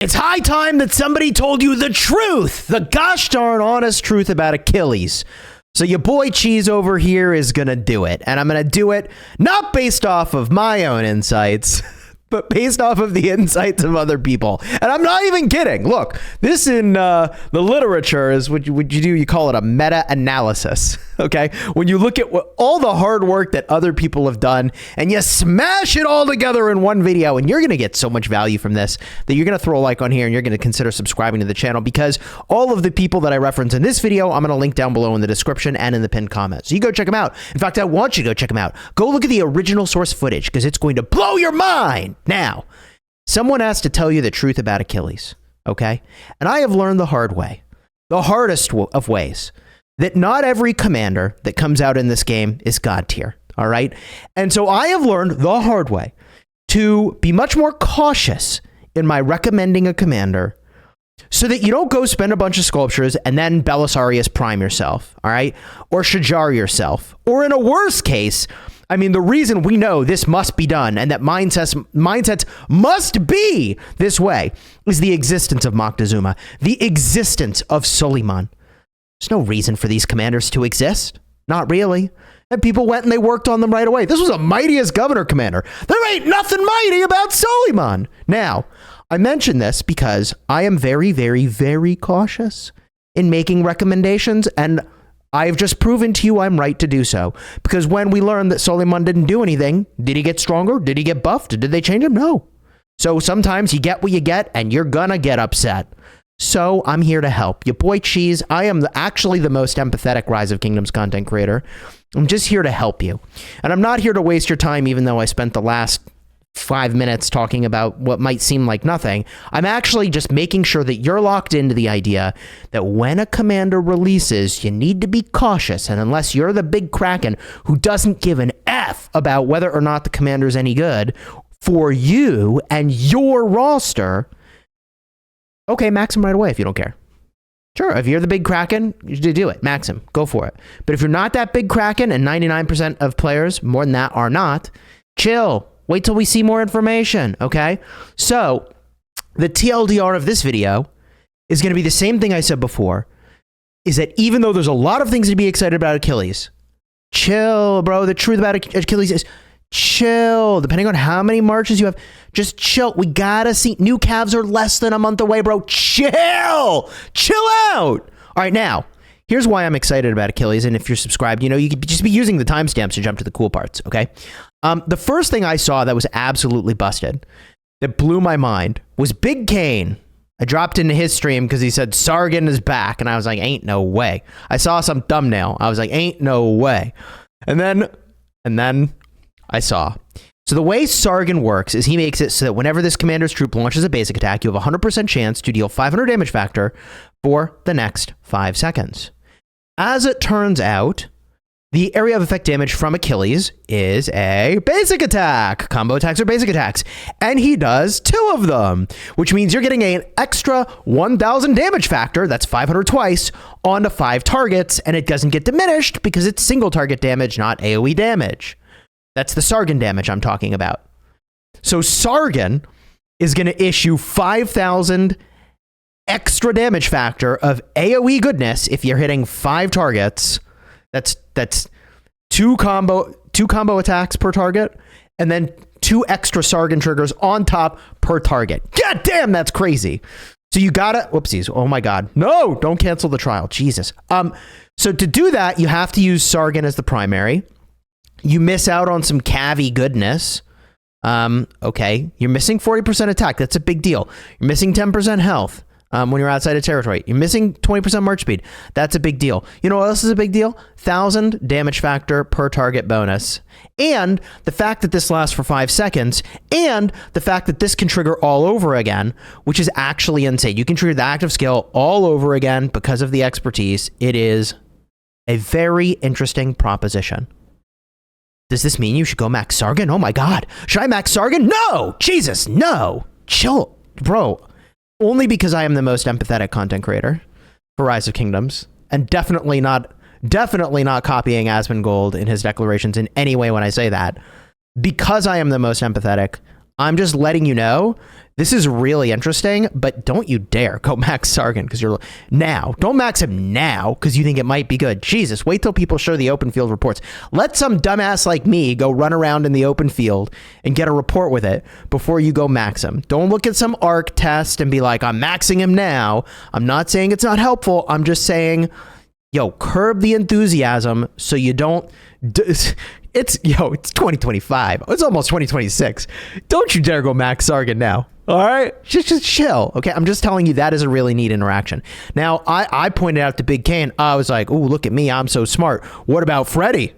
It's high time that somebody told you the truth, the gosh darn honest truth about Achilles. So your boy Cheese over here is going to do it. And I'm going to do it not based off of my own insights, but based off of the insights of other people. And I'm not even kidding. Look, this in the literature is what you do. You call it a meta-analysis. Okay. When you look at all the hard work that other people have done and you smash it all together in one video, and you're going to get so much value from this that you're going to throw a like on here and you're going to consider subscribing to the channel, because all of the people that I reference in this video, I'm going to link down below in the description and in the pinned comment. So you go check them out. In fact, I want you to go check them out. Go look at the original source footage because it's going to blow your mind. Now, someone has to tell you the truth about Achilles. Okay. And I have learned the hard way, the hardest of ways, that not every commander that comes out in this game is God tier. All right. And so I have learned the hard way to be much more cautious in my recommending a commander so that you don't go spend a bunch of sculptures and then Belisarius prime yourself. All right. Or Shajar yourself. Or in a worse case, I mean, the reason we know this must be done and that mindsets must be this way is the existence of Moctezuma, the existence of Suleiman. There's no reason for these commanders to exist. Not really. And people went and they worked on them right away. This was a mightiest governor commander. There ain't nothing mighty about Suleiman. Now, I mention this because I am very, very, very cautious in making recommendations, and I've just proven to you I'm right to do so. Because when we learned that Suleiman didn't do anything, did he get stronger? Did he get buffed? Did they change him? No. So sometimes you get what you get and you're gonna get upset. So I'm here to help. Your boy Cheese, I am actually the most empathetic Rise of Kingdoms content creator. I'm just here to help you. And I'm not here to waste your time, even though I spent the last 5 minutes talking about what might seem like nothing. I'm actually just making sure that you're locked into the idea that when a commander releases, you need to be cautious. And unless you're the big Kraken who doesn't give an F about whether or not the commander's any good for you and your roster, okay, max him right away if you don't care. Sure, if you're the big Kraken, you do it. Max him. Go for it. But if you're not that big Kraken, and 99% of players, more than that, are not, chill. Wait till we see more information, okay? So, the TLDR of this video is going to be the same thing I said before, is that even though there's a lot of things to be excited about Achilles, chill, bro. The truth about Achilles is chill. Depending on how many marches you have, just chill. We gotta see. New calves are less than a month away, bro. Chill out. All right, now here's why I'm excited about Achilles. And if you're subscribed, you know, you could just be using the timestamps to jump to the cool parts. Okay. The first thing I saw that was absolutely busted, that blew my mind, was Big Kane. I dropped into his stream because he said Sargon is back, and I was like, ain't no way. I saw some thumbnail. I was like, ain't no way. And then I saw. So the way Sargon works is he makes it so that whenever this commander's troop launches a basic attack, you have a 100% chance to deal 500 damage factor for the next 5 seconds. As it turns out, the area of effect damage from Achilles is a basic attack. Combo attacks are basic attacks. And he does 2 of them, which means you're getting an extra 1,000 damage factor, that's 500 twice, onto 5 targets, and it doesn't get diminished because it's single target damage, not AOE damage. That's the Sargon damage I'm talking about. So Sargon is going to issue 5,000 extra damage factor of AOE goodness if you're hitting 5 targets. That's 2 combo attacks per target, and then 2 extra Sargon triggers on top per target. God damn, that's crazy. So you gotta, whoopsies. Oh my God. No, don't cancel the trial. Jesus. So to do that, you have to use Sargon as the primary. You miss out on some Cavi goodness. Okay. You're missing 40% attack. That's a big deal. You're missing 10% health when you're outside of territory. You're missing 20% march speed. That's a big deal. You know what else is a big deal? 1,000 damage factor per target bonus. And the fact that this lasts for 5 seconds, and the fact that this can trigger all over again, which is actually insane. You can trigger the active skill all over again because of the expertise. It is a very interesting proposition. Does this mean you should go max Sargon? Oh my God. Should I max Sargon? No! Jesus, no! Chill, bro. Only because I am the most empathetic content creator for Rise of Kingdoms, and definitely not copying Asmongold in his declarations in any way when I say that. Because I am the most empathetic, I'm just letting you know this is really interesting, but don't you dare go max Sargon because you're now. Don't max him now because you think it might be good. Jesus, wait till people show the open field reports. Let some dumbass like me go run around in the open field and get a report with it before you go max him. Don't look at some ARC test and be like, I'm maxing him now. I'm not saying it's not helpful. I'm just saying, yo, curb the enthusiasm so you don't. It's 2025. It's almost 2026. Don't you dare go max Sargon now. All right, just chill. Okay, I'm just telling you that is a really neat interaction. Now, I pointed out to Big Kane. I was like, "Ooh, look at me! I'm so smart." What about Freddy?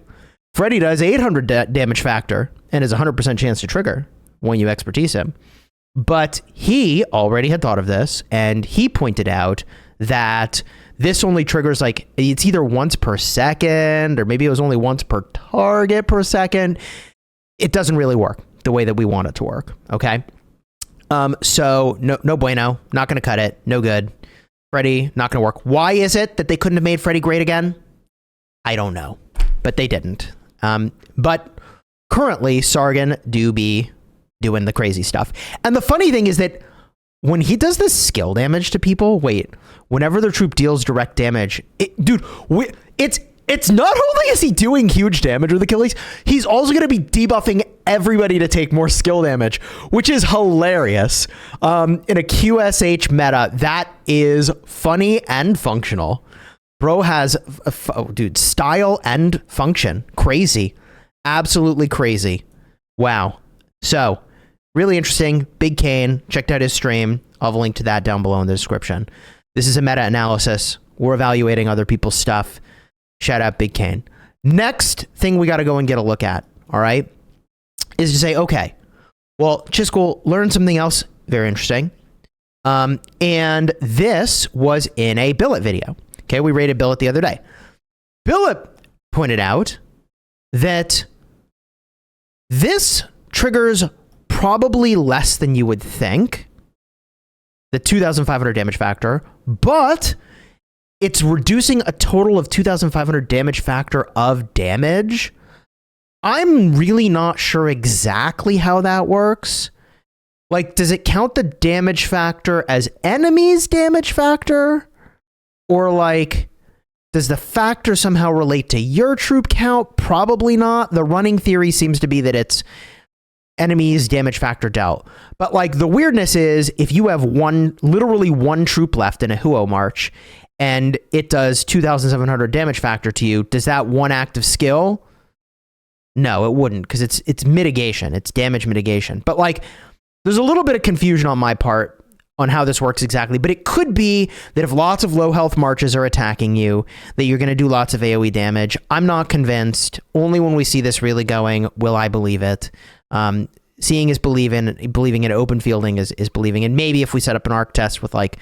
Freddy does 800 damage factor and has a 100% chance to trigger when you expertise him. But he already had thought of this, and he pointed out that this only triggers like it's either once per second or maybe it was only once per target per second. It doesn't really work the way that we want it to work. Okay. So no bueno, not going to cut it. No good. Freddy, not going to work. Why is it that they couldn't have made Freddy great again? I don't know, but they didn't. But currently Sargon do be doing the crazy stuff. And the funny thing is that when he does this skill damage to people, whenever their troop deals direct damage, it's not only is he doing huge damage with Achilles, he's also going to be debuffing everybody to take more skill damage, which is hilarious. In a QSH meta, that is funny and functional. Bro has, style and function. Crazy. Absolutely crazy. Wow. So, really interesting. Big Kane. Checked out his stream. I'll have a link to that down below in the description. This is a meta-analysis. We're evaluating other people's stuff. Shout out Big Kane. Next thing we got to go and get a look at, all right, is to say, okay, well, Chisgule learned something else very interesting. And this was in a Billet video. Okay, we rated Billet the other day. Billet pointed out that this triggers probably less than you would think, the 2,500 damage factor, but it's reducing a total of 2,500 damage factor of damage. I'm really not sure exactly how that works. Like, does it count the damage factor as enemies' damage factor? Or like, does the factor somehow relate to your troop count? Probably not. The running theory seems to be that it's enemies damage factor dealt. But like the weirdness is if you have literally one troop left in a Huo march and it does 2,700 damage factor to you, does that one active skill? No, it wouldn't, because it's mitigation. It's damage mitigation. But like, there's a little bit of confusion on my part on how this works exactly, but it could be that if lots of low health marches are attacking you, that you're going to do lots of AoE damage. I'm not convinced. Only when we see this really going will I believe it. Seeing is believing. Believing in open fielding is believing. And maybe if we set up an ARC test with like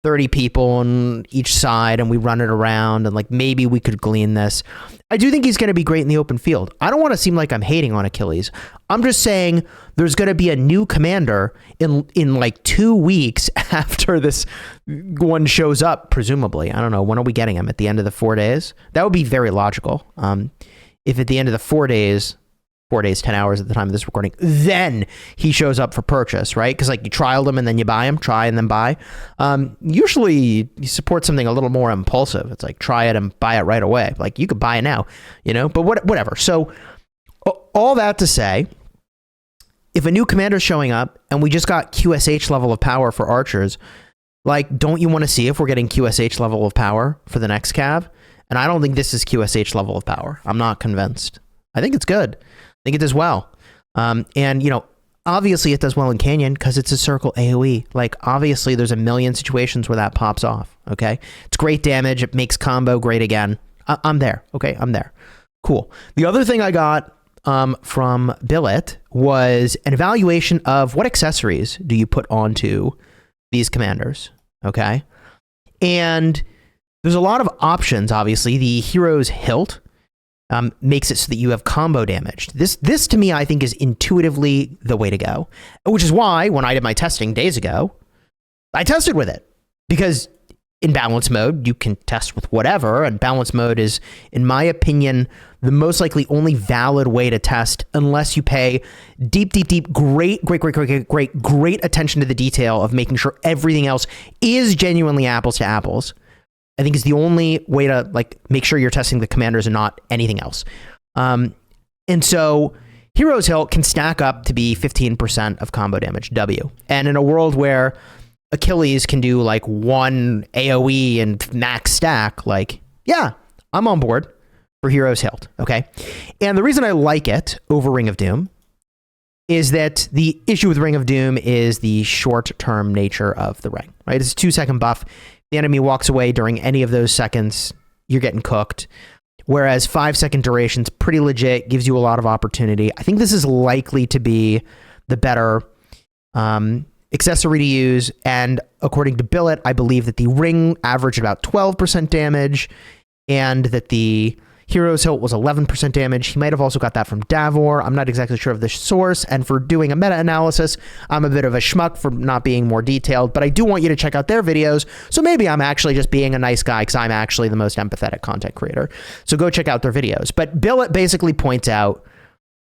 30 people on each side and we run it around and like maybe we could glean this. I do think he's going to be great in the open field. I don't want to seem like I'm hating on Achilles. I'm just saying there's going to be a new commander in like 2 weeks after this one shows up, presumably. I don't know. When are we getting him? At the end of the 4 days? That would be very logical. If at the end of the 4 days, 4 days, 10 hours at the time of this recording, then he shows up for purchase, right? Because like you trialed him and then you buy him, try and then buy. Usually you support something a little more impulsive. It's like try it and buy it right away. Like you could buy it now, but whatever. So all that to say, if a new commander's showing up and we just got QSH level of power for archers, like, don't you want to see if we're getting QSH level of power for the next cav? And I don't think this is QSH level of power. I'm not convinced. I think it's good. I think it does well. And, obviously it does well in Canyon because it's a circle AoE. Like, obviously there's a million situations where that pops off, okay? It's great damage. It makes combo great again. I'm there, okay? I'm there. Cool. The other thing I got from Billet was an evaluation of what accessories do you put onto these commanders, okay? And there's a lot of options, obviously. The hero's hilt makes it so that you have combo damage. This to me, I think, is intuitively the way to go, which is why when I did my testing days ago, I tested with it because in balance mode, you can test with whatever, and balance mode is, in my opinion, the most likely only valid way to test unless you pay deep, great attention to the detail of making sure everything else is genuinely apples to apples. I think is the only way to like make sure you're testing the commanders and not anything else. And so Hero's Hilt can stack up to be 15% of combo damage, W. And in a world where Achilles can do like 1 AOE and max stack, like, yeah, I'm on board for Hero's Hilt, okay? And the reason I like it over Ring of Doom is that the issue with Ring of Doom is the short-term nature of the ring, right? It's a 2-second buff. The enemy walks away during any of those seconds, you're getting cooked. Whereas 5-second duration's pretty legit, gives you a lot of opportunity. I think this is likely to be the better accessory to use. And according to Billet, I believe that the ring averaged about 12% damage and that the Hero's Hilt was 11% damage. He might have also got that from Davor. I'm not exactly sure of the source. And for doing a meta-analysis, I'm a bit of a schmuck for not being more detailed, but I do want you to check out their videos. So maybe I'm actually just being a nice guy because I'm actually the most empathetic content creator. So go check out their videos. But Billet basically points out,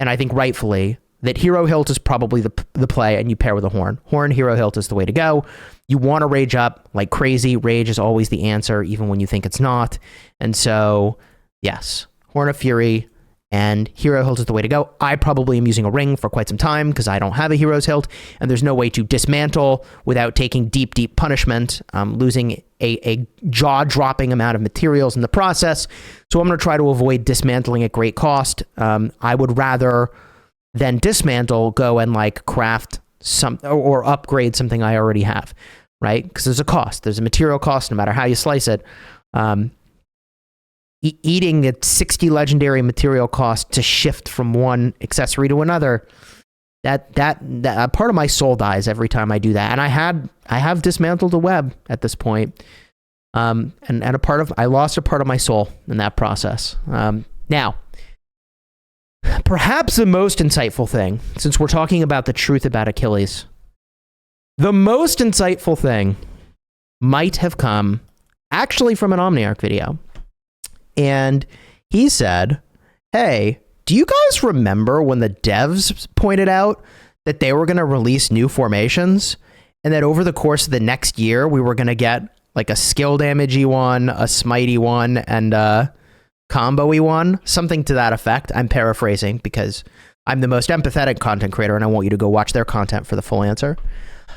and I think rightfully, that Hero Hilt is probably the play, and you pair with a Horn. Horn, Hero Hilt is the way to go. You want to rage up like crazy. Rage is always the answer, even when you think it's not. And so, yes, Horn of Fury and Hero Hilt is the way to go. I probably am using a ring for quite some time because I don't have a Hero's Hilt, and there's no way to dismantle without taking deep punishment, losing a jaw-dropping amount of materials in the process. So I'm going to try to avoid dismantling at great cost. I would rather than dismantle, go and like craft some or upgrade something I already have, right? Because there's a cost. There's a material cost, no matter how you slice it. Eating at 60 legendary material cost to shift from one accessory to another, that part of my soul dies every time I do that. And I have dismantled a web at this point, and I lost a part of my soul in that process. Now, perhaps the most insightful thing, since we're talking about the truth about Achilles, the most insightful thing might have come actually from an Omniarch video. And he said, hey, do you guys remember when the devs pointed out that they were going to release new formations and that over the course of the next year, we were going to get like a skill damagey one, a smitey one, and a combo-y one? Something to that effect. I'm paraphrasing because I'm the most empathetic content creator and I want you to go watch their content for the full answer.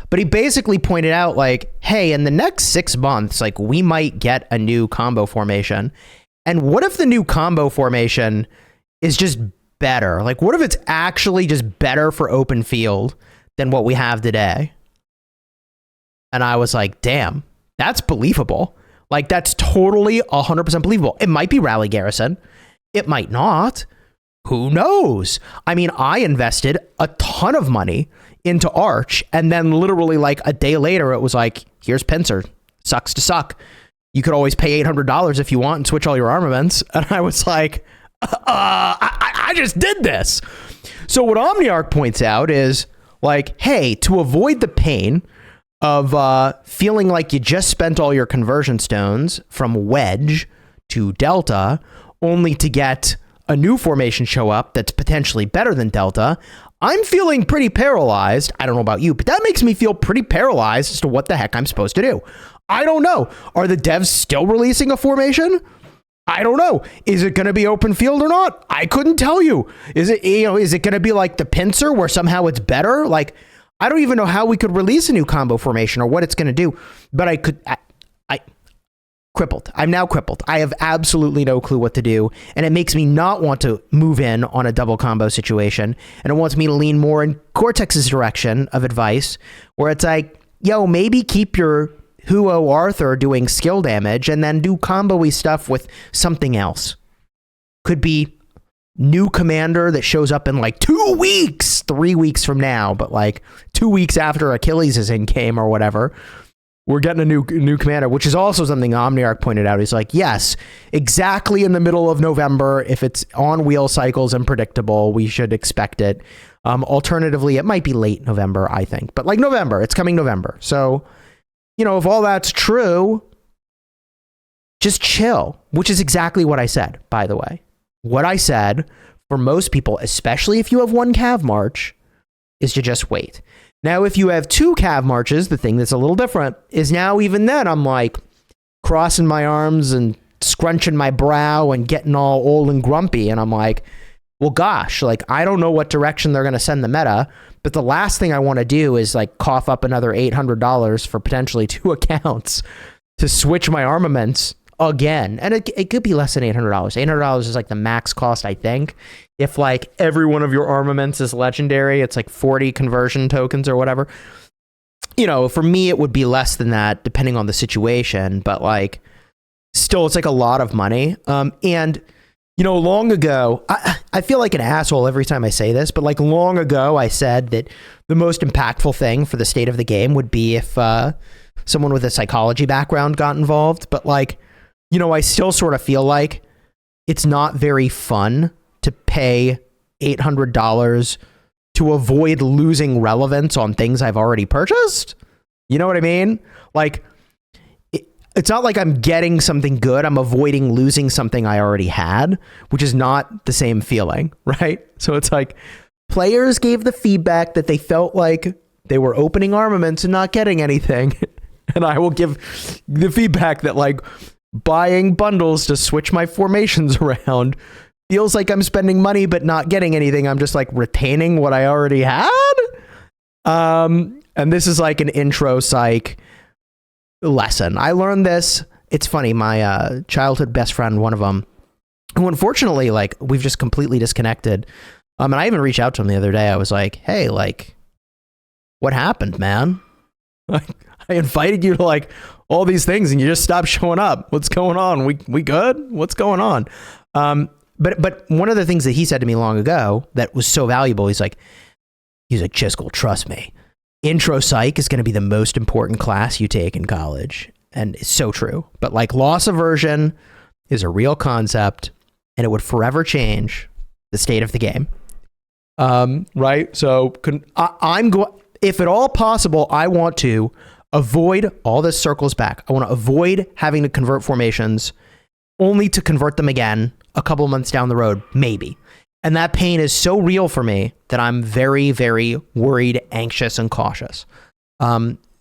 But he basically pointed out like, hey, in the next 6 months, like we might get a new combo formation. And what if the new combo formation is just better? Like, what if it's actually just better for open field than what we have today? And I was like, damn, that's believable. Like, that's totally 100% believable. It might be Rally Garrison. It might not. Who knows? I mean, I invested a ton of money into Arch, and then literally like a day later, it was like, here's Pincer. Sucks to suck. You could always pay $800 if you want and switch all your armaments. And I was like, I just did this. So what Omniarch points out is like, hey, to avoid the pain of feeling like you just spent all your conversion stones from Wedge to Delta, only to get a new formation show up that's potentially better than Delta, I'm feeling pretty paralyzed. I don't know about you, but that makes me feel pretty paralyzed as to what the heck I'm supposed to do. I don't know. Are the devs still releasing a formation? I don't know. Is it going to be open field or not? I couldn't tell you. Is it going to be like the Pincer where somehow it's better? Like, I don't even know how we could release a new combo formation or what it's going to do, but I crippled. I'm now crippled. I have absolutely no clue what to do. And it makes me not want to move in on a double combo situation. And it wants me to lean more in Cortex's direction of advice where it's like, yo, maybe keep your Huo Arthur doing skill damage and then do combo-y stuff with something else. Could be new commander that shows up in like 2 weeks, 3 weeks from now, but like 2 weeks after Achilles is in game or whatever. We're getting a new commander, which is also something Omniarch pointed out. He's like, yes, exactly in the middle of November. If it's on wheel cycles and predictable, we should expect it. Alternatively, it might be late November, I think. But like November, it's coming November. So, you know, if all that's true, just chill, which is exactly what I said, by the way. What I said for most people, especially if you have one cav march, is to just wait. Now, if you have two cav marches, the thing that's a little different is now even then I'm like crossing my arms and scrunching my brow and getting all old and grumpy. And I'm like, well, gosh, like, I don't know what direction they're going to send the meta, but the last thing I want to do is like cough up another $800 for potentially 2 accounts to switch my armaments again. And it could be less than $800. $800 is like the max cost, I think. If like every one of your armaments is legendary, it's like 40 conversion tokens or whatever. You know, for me, it would be less than that depending on the situation, but like still, it's like a lot of money. And you know, long ago, I feel like an asshole every time I say this, but like long ago, I said that the most impactful thing for the state of the game would be if someone with a psychology background got involved. But like, you know, I still sort of feel like it's not very fun to pay $800 to avoid losing relevance on things I've already purchased. You know what I mean? Like, it's not like I'm getting something good. I'm avoiding losing something I already had, which is not the same feeling, right? So it's like players gave the feedback that they felt like they were opening armaments and not getting anything. And I will give the feedback that like buying bundles to switch my formations around feels like I'm spending money but not getting anything. I'm just like retaining what I already had. And this is like an intro psych lesson. I learned this. It's funny. My childhood best friend, one of them, who unfortunately, like, we've just completely disconnected. And I even reached out to him the other day. I was like, hey, like, what happened, man? Like, I invited you to like all these things and you just stopped showing up. What's going on? We good? What's going on? But one of the things that he said to me long ago that was so valuable, he's like, Chisgule, trust me. Intro psych is going to be the most important class you take in college. And it's so true. But like loss aversion is a real concept and it would forever change the state of the game. Right? So I'm going, if at all possible, I want to avoid all this circles back. I want to avoid having to convert formations only to convert them again a couple months down the road, maybe. And that pain is so real for me that I'm very, very worried, anxious, and cautious.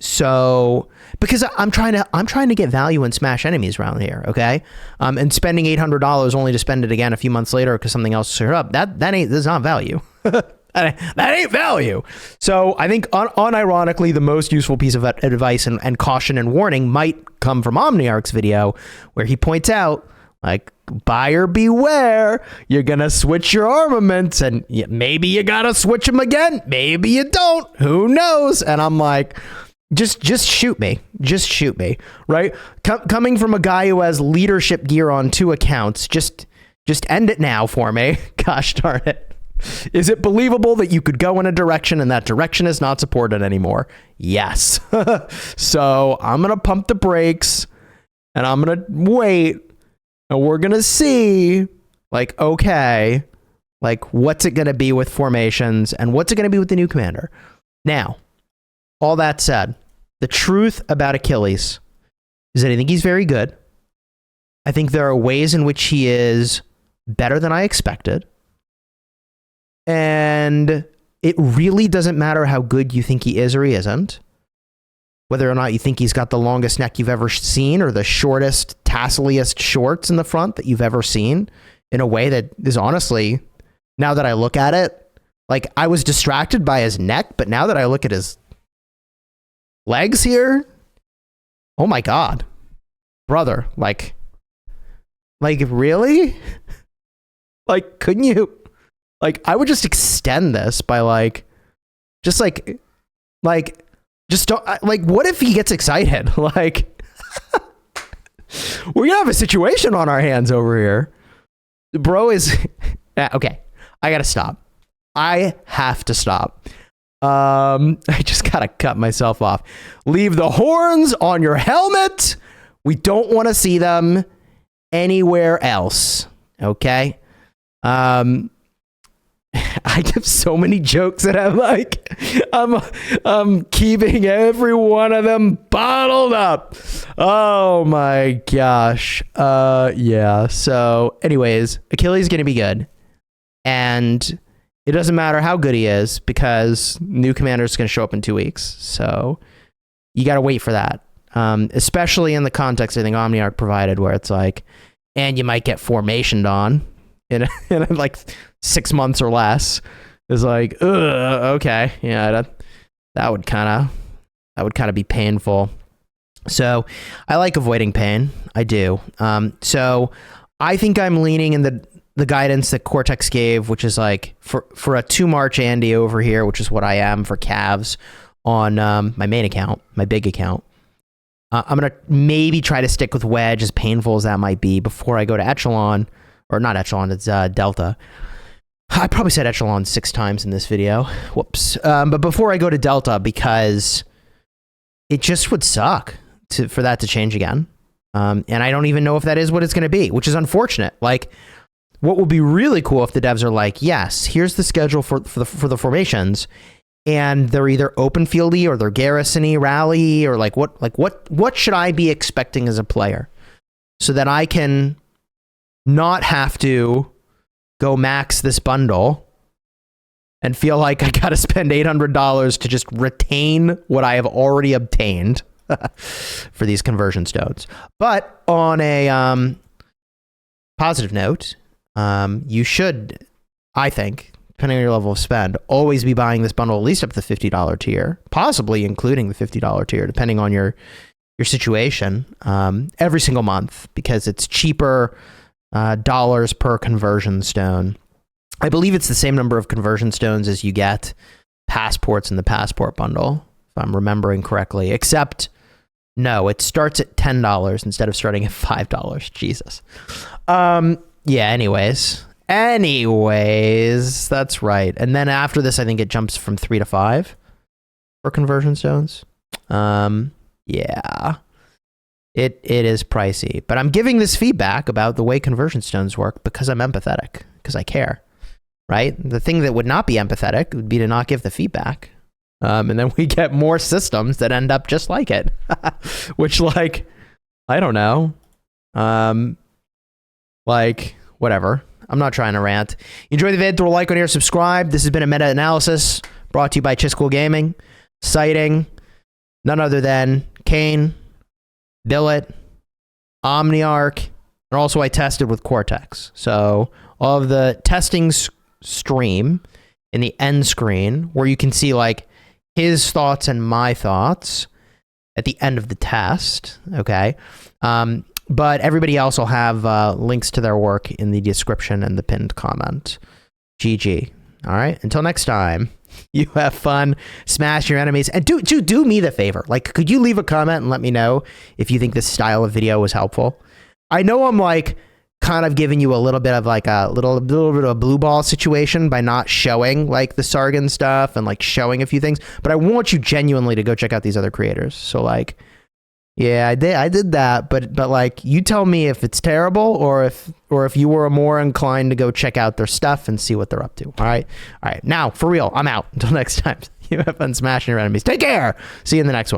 So because I'm trying to get value and smash enemies around here, okay? And spending $800 only to spend it again a few months later because something else showed up, that's not value. That ain't value. So I think unironically, the most useful piece of advice and caution and warning might come from Omniarch's video, where he points out, like, buyer beware, you're gonna switch your armaments and maybe you gotta switch them again, maybe you don't, who knows? And I'm like, just shoot me, right? Coming from a guy who has leadership gear on 2 accounts, just end it now for me. Gosh darn it. Is it believable that you could go in a direction and that direction is not supported anymore? Yes. So I'm gonna pump the brakes and I'm gonna wait. And we're going to see, like, okay, like, what's it going to be with formations and what's it going to be with the new commander? Now, all that said, the truth about Achilles is that I think he's very good. I think there are ways in which he is better than I expected. And it really doesn't matter how good you think he is or he isn't. Whether or not you think he's got the longest neck you've ever seen or the shortest, tasseliest shorts in the front that you've ever seen, in a way that is honestly, now that I look at it, like, I was distracted by his neck, but now that I look at his legs here, oh my God, brother, like really? Like, couldn't you, like, I would just extend this by just don't, like, what if he gets excited? Like, we're gonna have a situation on our hands over here. The bro is, okay, I gotta stop. I have to stop. I just gotta cut myself off. Leave the horns on your helmet. We don't want to see them anywhere else. Okay? I have so many jokes that I'm keeping every one of them bottled up. Oh my gosh. Yeah. So anyways, Achilles is going to be good. And it doesn't matter how good he is because new commander is going to show up in 2 weeks. So you got to wait for that. Especially in the context I think Omniarch provided where it's like, and you might get formationed on in like 6 months or less. It's like, okay, yeah, that would kind of be painful. So I like avoiding pain. I do. So I think I'm leaning in the guidance that Cortex gave, which is like for a 2 March Andy over here, which is what I am for calves on my main account, my big account. I'm going to maybe try to stick with Wedge, as painful as that might be, before I go to Echelon. Or not Echelon, it's Delta. I probably said Echelon 6 times in this video. Whoops. But before I go to Delta, because it just would suck for that to change again. And I don't even know if that is what it's going to be, which is unfortunate. Like, what would be really cool if the devs are like, yes, here's the schedule for the formations, and they're either open fieldy or they're garrison-y, rally, or what should I be expecting as a player so that I can not have to go max this bundle and feel like I got to spend $800 to just retain what I have already obtained for these conversion stones. But on a positive note, you should, I think, depending on your level of spend, always be buying this bundle at least up to the $50 tier, possibly including the $50 tier, depending on your situation, every single month, because it's cheaper dollars per conversion stone. I believe it's the same number of conversion stones as you get passports in the passport bundle, if I'm remembering correctly, except no, it starts at $10 instead of starting at $5. Jesus. Yeah, anyways, that's right. And then after this, I think it jumps from 3 to 5 for conversion stones. Yeah, it is pricey, but I'm giving this feedback about the way conversion stones work because I'm empathetic, because I care, right? The thing that would not be empathetic would be to not give the feedback. And then we get more systems that end up just like it, which, like, I don't know. Like, whatever. I'm not trying to rant. Enjoy the vid, throw a like on here, subscribe. This has been a meta-analysis brought to you by Chisgule Gaming, citing none other than Kane, Billet, Omniarch, and also I tested with Cortex. So all of the testing stream in the end screen, where you can see like his thoughts and my thoughts at the end of the test, okay? But everybody else will have links to their work in the description and the pinned comment. GG. All right. Until next time, you have fun, smash your enemies, and do me the favor. Like, could you leave a comment and let me know if you think this style of video was helpful? I know I'm like kind of giving you a little bit of like a little bit of a blue ball situation by not showing like the Sargon stuff and like showing a few things, but I want you genuinely to go check out these other creators. So like, yeah, I did that, but like, you tell me if it's terrible or if you were more inclined to go check out their stuff and see what they're up to. All right. Now, for real, I'm out. Until next time, you have fun smashing your enemies. Take care. See you in the next one.